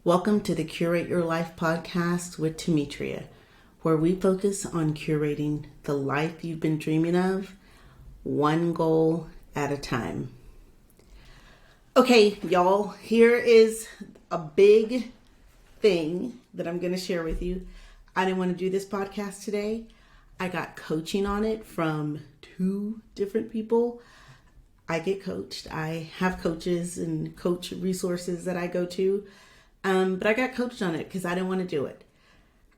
Welcome to the Curate Your Life podcast with Temetria, where we focus on curating the life you've been dreaming of, one goal at a time. Okay, y'all, here is a big thing that I'm going to share with you. I didn't want to do this podcast today. I got coaching on it from two different people. I get coached. I have coaches and coach resources that I go to. But I got coached on it because I didn't want to do it.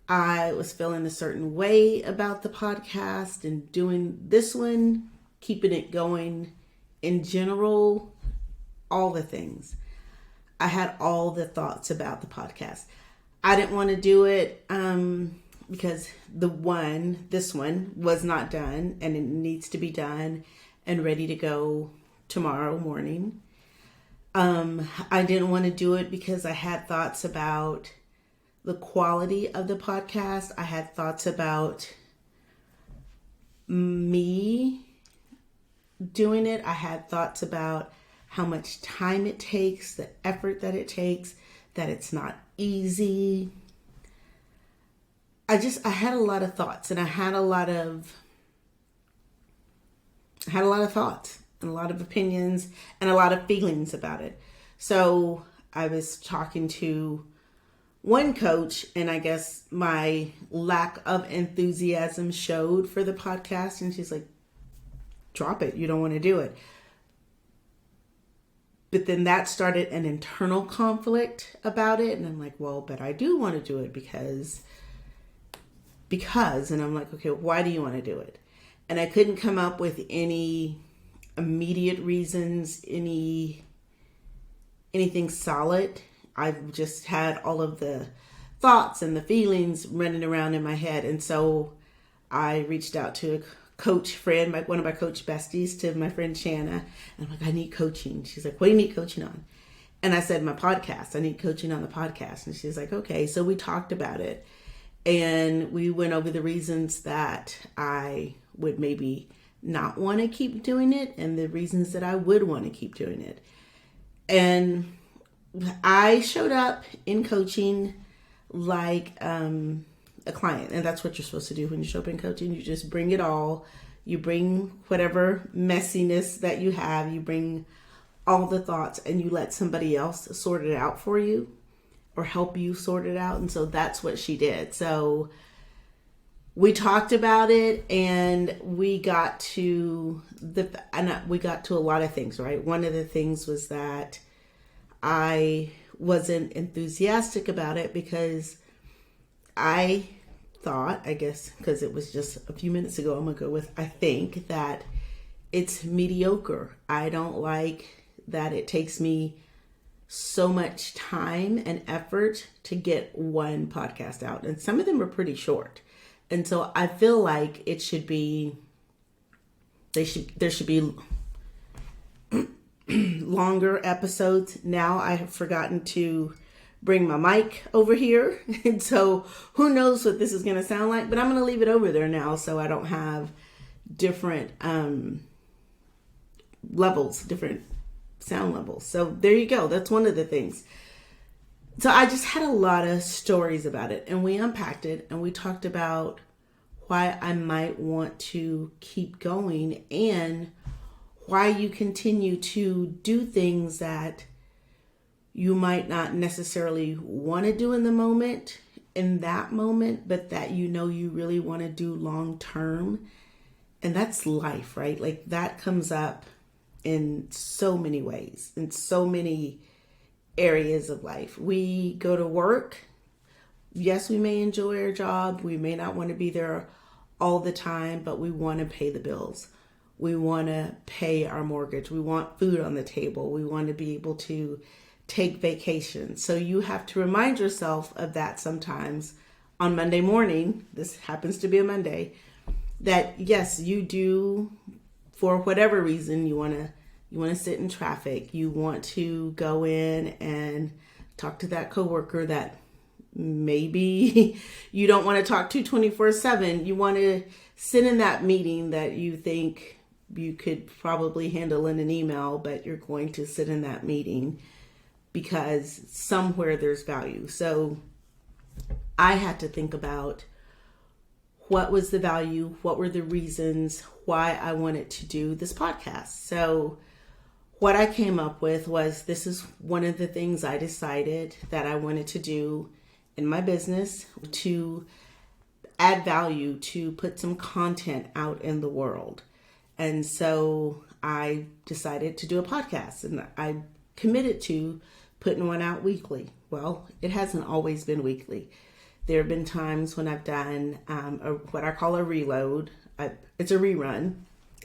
I was feeling a certain way about the podcast and doing this one, keeping it going in general, all the things. I had all the thoughts about the podcast. I didn't want to do it because this one was not done and it needs to be done and ready to go tomorrow morning. I didn't want to do it because I had thoughts about the quality of the podcast. I had thoughts about me doing it. I had thoughts about how much time it takes, the effort that it takes, that it's not easy. I had a lot of thoughts and I had a lot of thoughts and a lot of opinions and a lot of feelings about it. So I was talking to one coach, and I guess my lack of enthusiasm showed for the podcast, and she's like, drop it, you don't want to do it. But then that started an internal conflict about it, and I'm like, well, but I do want to do it because, and I'm like, okay, why do you want to do it? And I couldn't come up with any immediate reasons, anything solid. I've just had all of the thoughts and the feelings running around in my head. And so I reached out to a coach friend, one of my coach besties, to my friend Shanna. And I'm like, I need coaching. She's like, what do you need coaching on? And I said, my podcast. I need coaching on the podcast. And she's like, okay. So we talked about it. And we went over the reasons that I would maybe not want to keep doing it and the reasons that I would want to keep doing it. And I showed up in coaching like a client. And that's what you're supposed to do when you show up in coaching. You just bring it all. You bring whatever messiness that you have. You bring all the thoughts and you let somebody else sort it out for you or help you sort it out. And so that's what she did. So we talked about it and we got to a lot of things, right? One of the things was that I wasn't enthusiastic about it because I thought, I guess, because it was just a few minutes ago, I'm going to go with, I think that it's mediocre. I don't like that it takes me so much time and effort to get one podcast out. And some of them are pretty short. And so I feel like there should be longer episodes. Now I have forgotten to bring my mic over here. And so who knows what this is going to sound like, but I'm going to leave it over there now so I don't have different levels, different sound levels. So there you go. That's one of the things. So I just had a lot of stories about it and we unpacked it and we talked about why I might want to keep going and why you continue to do things that you might not necessarily want to do in that moment, but that you know you really want to do long term. And that's life, right? Like that comes up in so many ways, in so many areas of life. We go to work. Yes, we may enjoy our job. We may not want to be there all the time, but we want to pay the bills. We want to pay our mortgage. We want food on the table. We want to be able to take vacations. So you have to remind yourself of that sometimes on Monday morning. This happens to be a Monday. That yes, you do, for whatever reason, you want to sit in traffic. You want to go in and talk to that coworker that maybe you don't want to talk to 24/7. You want to sit in that meeting that you think you could probably handle in an email, but you're going to sit in that meeting because somewhere there's value. So I had to think about what was the value, what were the reasons why I wanted to do this podcast. So what I came up with was, this is one of the things I decided that I wanted to do in my business, to add value, to put some content out in the world. And so I decided to do a podcast, and I committed to putting one out weekly. Well, it hasn't always been weekly. There have been times when I've done what I call a reload. It's a rerun.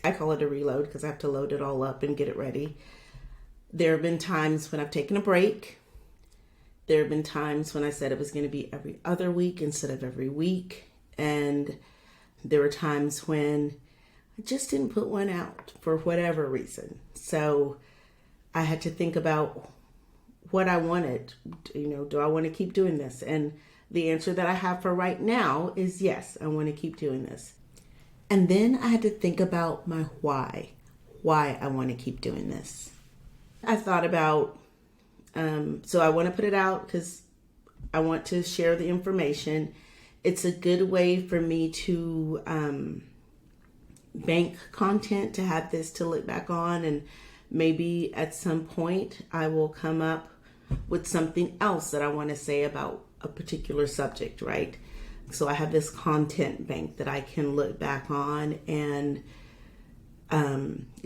I call it a reload because I have to load it all up and get it ready. There have been times when I've taken a break. There have been times when I said it was going to be every other week instead of every week. And there were times when I just didn't put one out for whatever reason. So I had to think about what I wanted. Do I want to keep doing this? And the answer that I have for right now is yes, I want to keep doing this. And then I had to think about my why I want to keep doing this. I thought about, so I want to put it out because I want to share the information. It's a good way for me to bank content, to have this to look back on, and maybe at some point I will come up with something else that I want to say about a particular subject, right? So I have this content bank that I can look back on and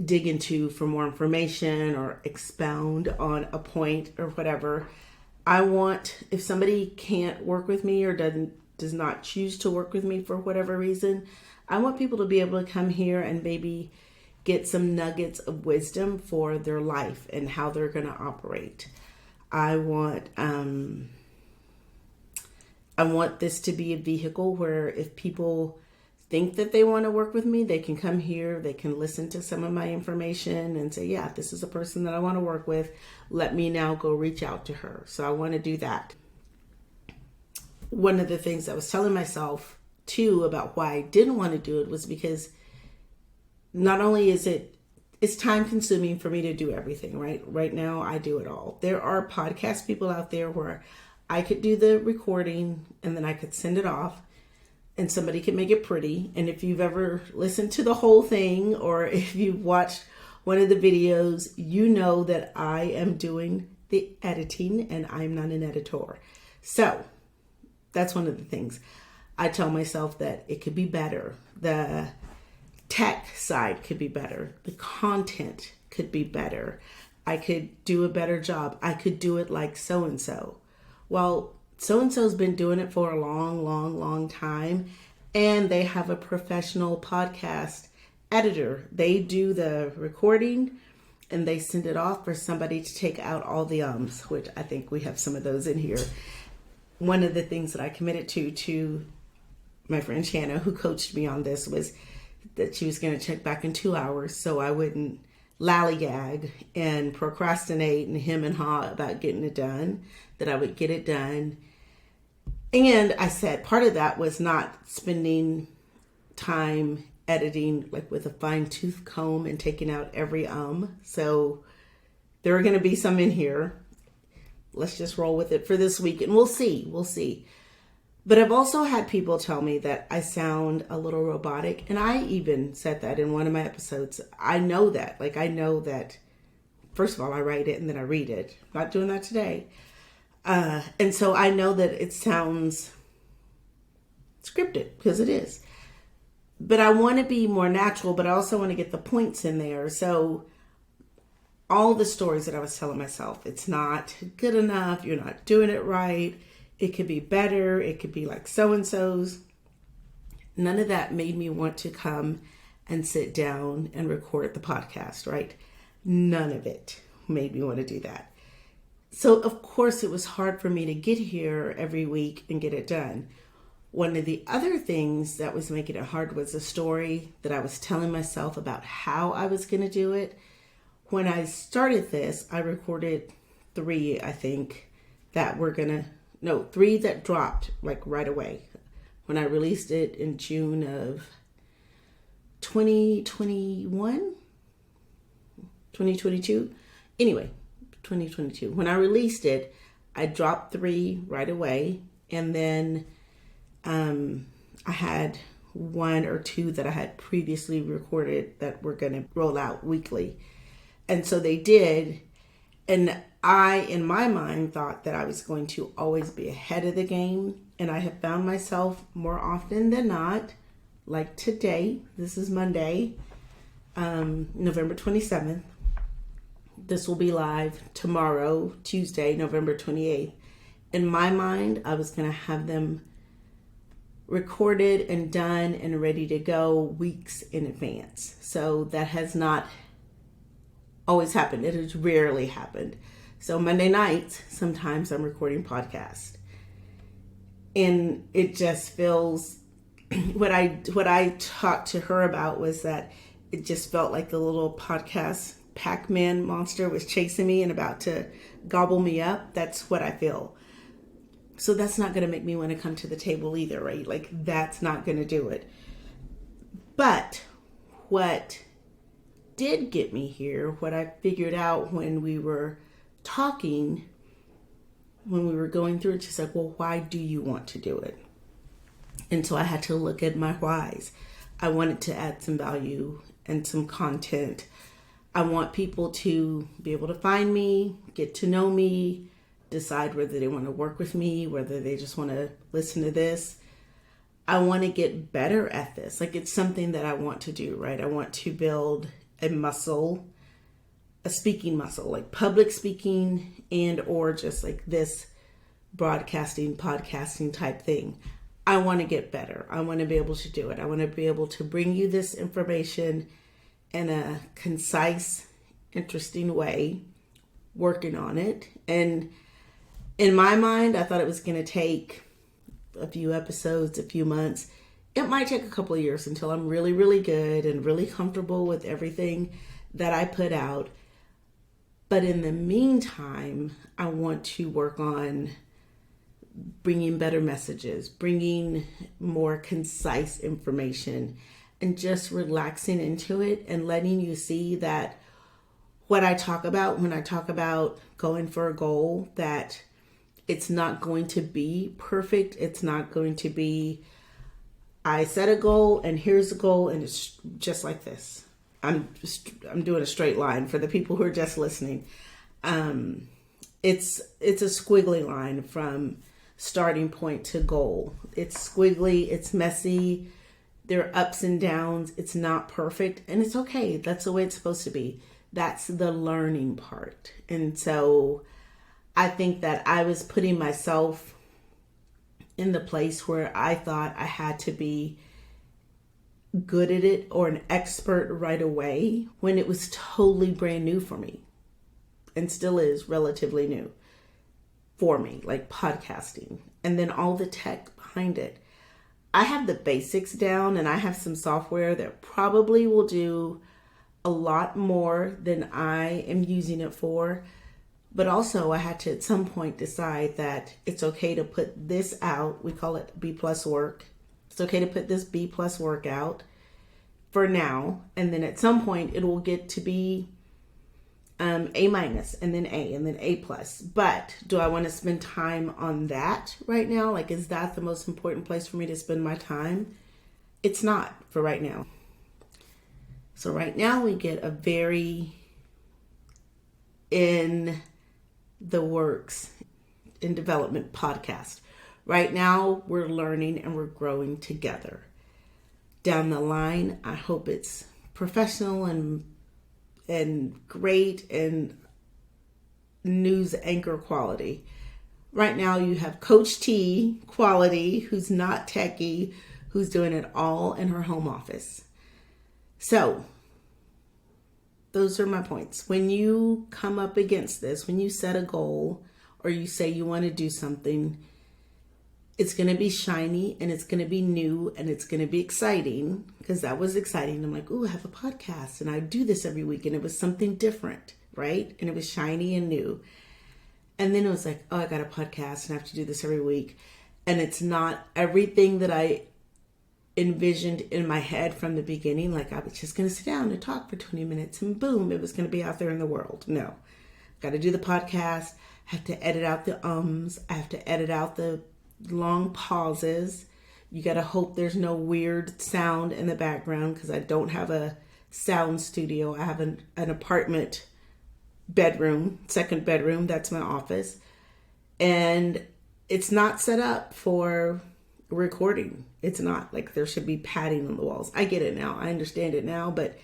dig into for more information or expound on a point or whatever. I want, if somebody can't work with me or does not choose to work with me for whatever reason, I want people to be able to come here and maybe get some nuggets of wisdom for their life and how they're going to operate. I want this to be a vehicle where if people think that they want to work with me, they can come here, they can listen to some of my information and say, yeah, this is a person that I want to work with. Let me now go reach out to her. So I want to do that. One of the things I was telling myself too about why I didn't want to do it was because not only is it's time consuming for me to do everything, right? Right now I do it all. There are podcast people out there where I could do the recording and then I could send it off and somebody could make it pretty. And if you've ever listened to the whole thing or if you've watched one of the videos, you know that I am doing the editing and I'm not an editor. So that's one of the things. I tell myself that it could be better. The tech side could be better. The content could be better. I could do a better job. I could do it like so-and-so. Well, so-and-so's been doing it for a long, long, long time, and they have a professional podcast editor. They do the recording, and they send it off for somebody to take out all the ums, which I think we have some of those in here. One of the things that I committed to my friend Shanna, who coached me on this, was that she was going to check back in 2 hours so I wouldn't lollygag and procrastinate and hem and haw about getting it done, that I would get it done. And I said part of that was not spending time editing like with a fine tooth comb and taking out every So there are going to be some in here. Let's just roll with it for this week and we'll see. But I've also had people tell me that I sound a little robotic. And I even said that in one of my episodes. I know that. First of all, I write it and then I read it. I'm not doing that today. And so I know that it sounds scripted because it is. But I want to be more natural, but I also want to get the points in there. So all the stories that I was telling myself, it's not good enough. You're not doing it right. It could be better. It could be like so-and-so's. None of that made me want to come and sit down and record the podcast, right? None of it made me want to do that. So, of course, it was hard for me to get here every week and get it done. One of the other things that was making it hard was a story that I was telling myself about how I was going to do it. When I started this, I recorded 3, I think, three that dropped like right away. When I released it in June of 2021, 2022. Anyway, 2022. When I released it, I dropped 3 right away. And then I had 1 or 2 that I had previously recorded that were going to roll out weekly. And so they did. And I, in my mind, thought that I was going to always be ahead of the game. And I have found myself more often than not, like today, this is Monday, November 27th. This will be live tomorrow, Tuesday, November 28th. In my mind, I was going to have them recorded and done and ready to go weeks in advance. So that has not always happened. It has rarely happened. So Monday nights, sometimes I'm recording podcasts. And it just feels, what I talked to her about was that it just felt like the little podcast Pac-Man monster was chasing me and about to gobble me up. That's what I feel. So that's not going to make me want to come to the table either, right? Like, that's not going to do it. But what did get me here, what I figured out when we were talking, when we were going through it, she's like, well, why do you want to do it? And so I had to look at my whys. I wanted to add some value and some content. I want people to be able to find me, get to know me, decide whether they want to work with me, whether they just want to listen to this. I want to get better at this. Like, it's something that I want to do, right? I want to build a muscle, a speaking muscle, like public speaking and or just like this broadcasting, podcasting type thing. I want to get better. I want to be able to do it. I want to be able to bring you this information in a concise, interesting way, working on it. And in my mind, I thought it was going to take a few episodes, a few months. It might take a couple of years until I'm really, really good and really comfortable with everything that I put out. But in the meantime, I want to work on bringing better messages, bringing more concise information, and just relaxing into it and letting you see that what I talk about when I talk about going for a goal, that it's not going to be perfect. It's not going to be, I set a goal and here's the goal and it's just like this. I'm doing a straight line for the people who are just listening. It's a squiggly line from starting point to goal. It's squiggly, it's messy, there are ups and downs, it's not perfect, and it's okay. That's the way it's supposed to be. That's the learning part. And so I think that I was putting myself in the place where I thought I had to be good at it or an expert right away when it was totally brand new for me and still is relatively new for me, like podcasting and then all the tech behind it. I have the basics down and I have some software that probably will do a lot more than I am using it for. But also I had to at some point decide that it's okay to put this out. We call it B plus work. It's okay to put this B plus work out for now. And then at some point it will get to be A minus and then A and then A plus. But do I want to spend time on that right now? Like, is that the most important place for me to spend my time? It's not for right now. So right now we get a very in the works, in development podcast. Right now we're learning and we're growing together. Down the line, I hope it's professional and great and news anchor quality. Right now you have Coach T quality, who's not techie, who's doing it all in her home office. So those are my points. When you come up against this, when you set a goal or you say you want to do something, it's going to be shiny and it's going to be new and it's going to be exciting, because that was exciting. I'm like, ooh, I have a podcast and I do this every week, and it was something different, right? And it was shiny and new. And then it was like, oh, I got a podcast and I have to do this every week. And it's not everything that I envisioned in my head from the beginning. Like I was just going to sit down and talk for 20 minutes and boom, it was going to be out there in the world. No, got to do the podcast. I have to edit out the ums. I have to edit out the long pauses. You got to hope there's no weird sound in the background because I don't have a sound studio. I have an apartment bedroom, second bedroom. That's my office. And it's not set up for recording. It's not like there should be padding on the walls. I get it now. I understand it now, but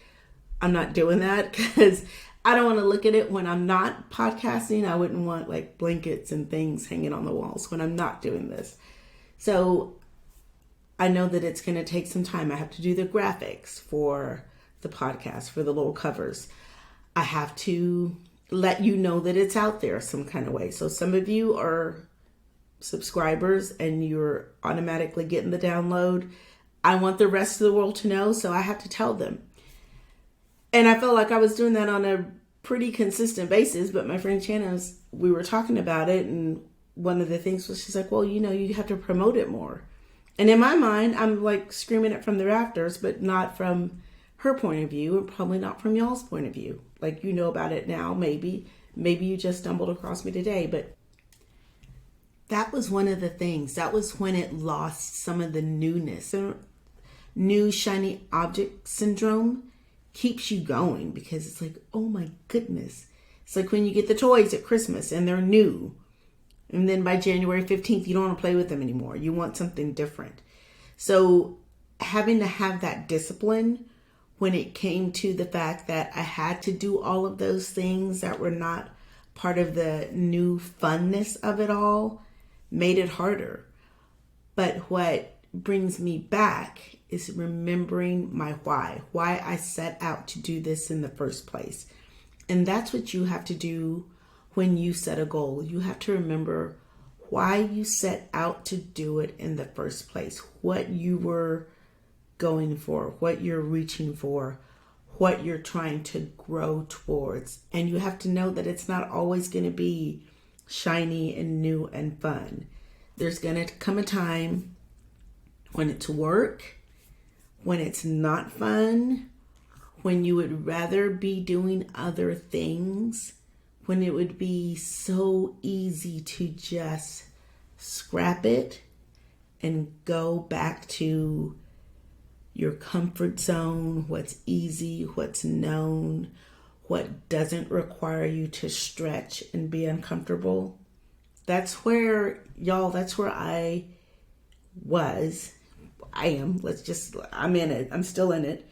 I'm not doing that because I don't want to look at it when I'm not podcasting. I wouldn't want like blankets and things hanging on the walls when I'm not doing this. So I know that it's going to take some time. I have to do the graphics for the podcast, for the little covers. I have to let you know that it's out there some kind of way. So some of you are subscribers and you're automatically getting the download. I want the rest of the world to know, so I have to tell them. And I felt like I was doing that on a pretty consistent basis, but my friend Shanna's, we were talking about it, and one of the things was she's like, well, you have to promote it more. And in my mind, I'm like screaming it from the rafters, but not from her point of view, and probably not from y'all's point of view. Like, you know about it now, maybe you just stumbled across me today, but that was one of the things. That was when it lost some of the newness. New shiny object syndrome keeps you going because it's like, oh my goodness. It's like when you get the toys at Christmas and they're new. And then by January 15th, you don't want to play with them anymore. You want something different. So having to have that discipline when it came to the fact that I had to do all of those things that were not part of the new funness of it all made it harder. But what brings me back is remembering my why I set out to do this in the first place. And that's what you have to do when you set a goal. You have to remember why you set out to do it in the first place, what you were going for, what you're reaching for, what you're trying to grow towards. And you have to know that it's not always going to be shiny and new and fun. There's going to come a time when it's work, when it's not fun, when you would rather be doing other things, when it would be so easy to just scrap it and go back to your comfort zone, what's easy, what's known, what doesn't require you to stretch and be uncomfortable. That's where, y'all, that's where I am. I'm in it. I'm still in it.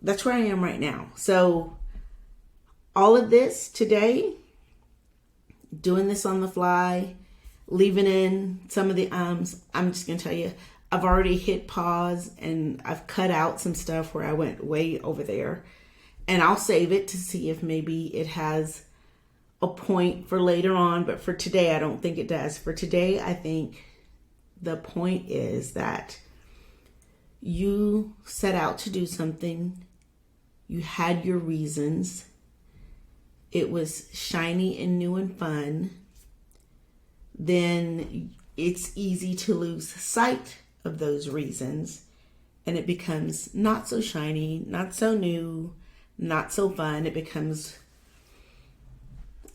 That's where I am right now. So all of this today, doing this on the fly, leaving in some of the I'm just going to tell you, I've already hit pause and I've cut out some stuff where I went way over there. And I'll save it to see if maybe it has a point for later on. But for today, I don't think it does. For today, I think the point is that you set out to do something. You had your reasons. It was shiny and new and fun. Then it's easy to lose sight of those reasons. And it becomes not so shiny, not so new, not so fun. It becomes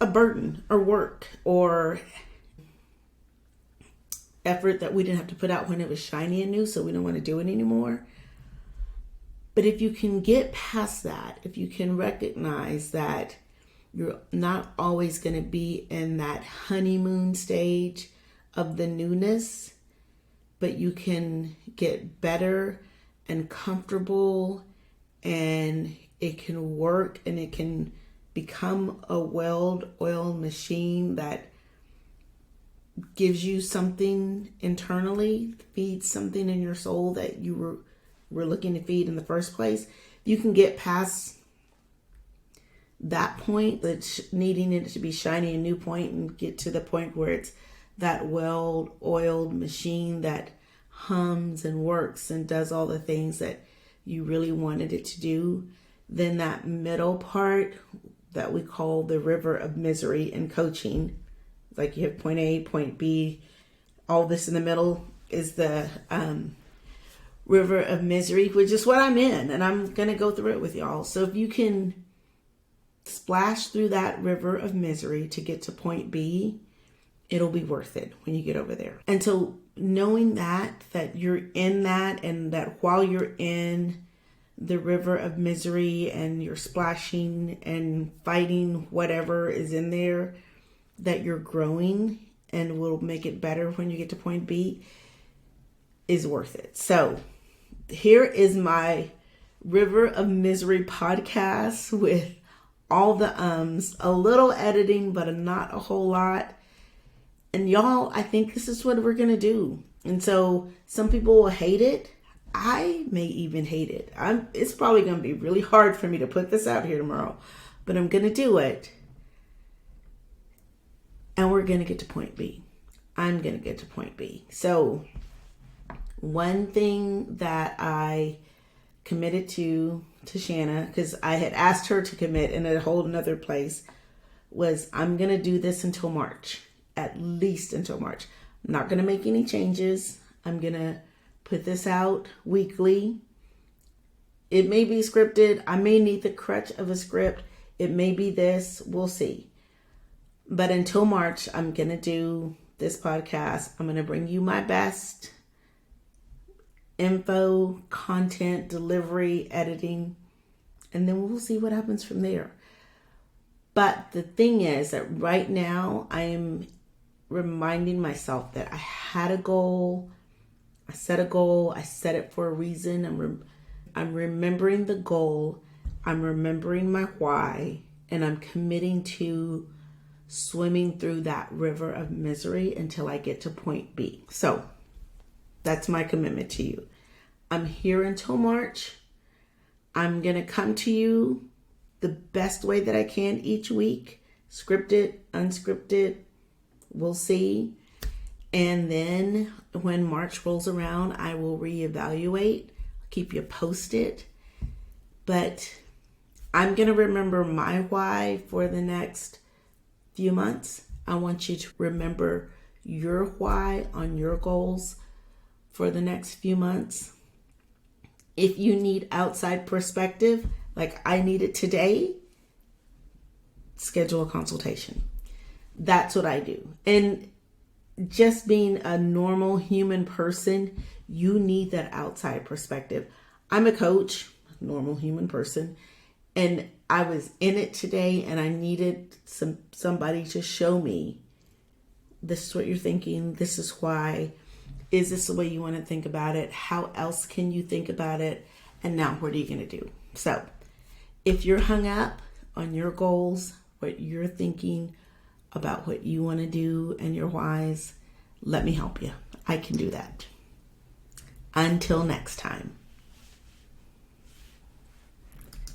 a burden or work or effort that we didn't have to put out when it was shiny and new, so we don't want to do it anymore. But if you can get past that, if you can recognize that you're not always going to be in that honeymoon stage of the newness, but you can get better and comfortable, and it can work, and it can become a well-oiled machine that gives you something internally, feeds something in your soul that you were looking to feed in the first place. You can get past that point, that's needing it to be shiny and new point, and get to the point where it's that well-oiled machine that hums and works and does all the things that you really wanted it to do. Then that middle part that we call the river of misery in coaching, like you have point A, point B, all this in the middle is the river of misery, which is what I'm in, and I'm going to go through it with y'all. So if you can splash through that river of misery to get to point B, it'll be worth it when you get over there. And so knowing that you're in that, and that while you're in the river of misery and you're splashing and fighting whatever is in there, that you're growing and will make it better when you get to point B, is worth it. So here is my River of Misery podcast with all the a little editing, but not a whole lot. And y'all, I think this is what we're going to do. And so some people will hate it. I may even hate it. It's probably going to be really hard for me to put this out here tomorrow, but I'm going to do it. And we're going to get to point B. I'm going to get to point B. So one thing that I committed to Shanna, because I had asked her to commit in a whole another place, was I'm going to do this until March. At least until March. I'm not going to make any changes. I'm going to put this out weekly. It may be scripted. I may need the crutch of a script. It may be this. We'll see. But until March, I'm going to do this podcast. I'm going to bring you my best info, content, delivery, editing, and then we'll see what happens from there. But the thing is that right now I am reminding myself that I had a goal. I set a goal. I set it for a reason. I'm remembering the goal. I'm remembering my why, and I'm committing to swimming through that river of misery until I get to point B. So that's my commitment to you. I'm here until March. I'm going to come to you the best way that I can each week. Scripted, unscripted, we'll see. And then when March rolls around, I will reevaluate, keep you posted. But I'm going to remember my why for the next few months. I want you to remember your why on your goals for the next few months. If you need outside perspective, like I need it today, schedule a consultation. That's what I do. And just being a normal human person, you need that outside perspective. I'm a coach, normal human person, and I was in it today and I needed somebody to show me, this is what you're thinking, this is why. Is this the way you want to think about it? How else can you think about it? And now what are you going to do? So if you're hung up on your goals, what you're thinking about what you want to do and your whys, let me help you. I can do that. Until next time.